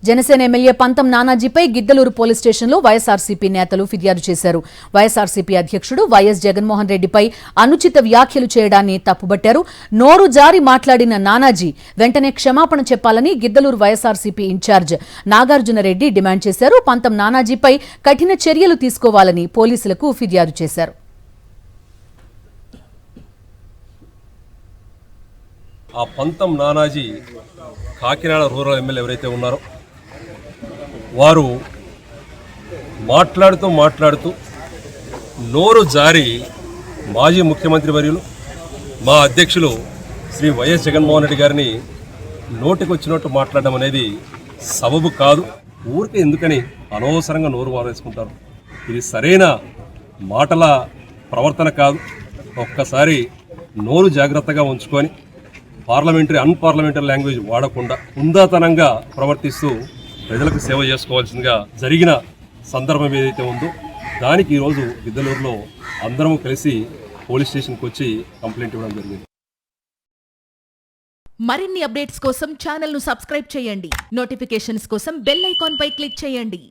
Janasena MLA పంతం నానాజీపై Giddalur police స్టేషన్లో వైఎస్ఆర్సీపీ నేతలు ఫిర్యాదు చేశారు. వైఎస్ఆర్సీపీ అధ్యక్షుడు వైఎస్ జగన్మోహన్ రెడ్డిపై అనుచిత వ్యాఖ్యలు చేయడాన్ని తప్పుబట్టారు. నోరు జారి మాట్లాడిన నానాజీ వెంటనే క్షమాపణ చెప్పాలని గిద్దలూరు వైఎస్ఆర్సీపీ ఇన్ఛార్జ్ నాగార్జునరెడ్డి డిమాండ్ చేశారు. పంతం నానాజీపై కఠిన చర్యలు తీసుకోవాలని పోలీసులకు ఫిర్యాదు చేశారు. ఆ పంతం నానాజీ కాకినాడ రూరల్ ఎమ్మెల్యే ఎవరైతే ఉన్నారో వారు మాట్లాడుతూ నోరు జారి మాజీ ముఖ్యమంత్రి వర్యులు మా అధ్యక్షులు శ్రీ వైఎస్ జగన్మోహన్ రెడ్డి గారిని నోటికొచ్చినట్టు మాట్లాడడం అనేది సబబు కాదు. ఊరికే ఎందుకని అనవసరంగా నోరు వారేసుకుంటారు. ఇది సరైన మాటల ప్రవర్తన కాదు. ఒక్కసారి నోరు జాగ్రత్తగా ఉంచుకొని అన్పార్లమెంటరీ లాంగ్వేజ్ వాడకుండా హుందాతనంగా ప్రవర్తిస్తూ ప్రజలకు సేవ చేసుకోవాల్సిందిగా జరిగిన సందర్భం ఏదైతే ఉందో దానికి ఈరోజు గిద్దలూరులో అందరం కలిసి పోలీస్ స్టేషన్కి వచ్చి కంప్లైంట్ ఇవ్వడం జరిగింది. మరిన్ని అప్డేట్స్ కోసం ఛానల్ను సబ్స్క్రైబ్ చేయండి. నోటిఫికేషన్స్ కోసం బెల్ ఐకాన్ పై క్లిక్ చేయండి.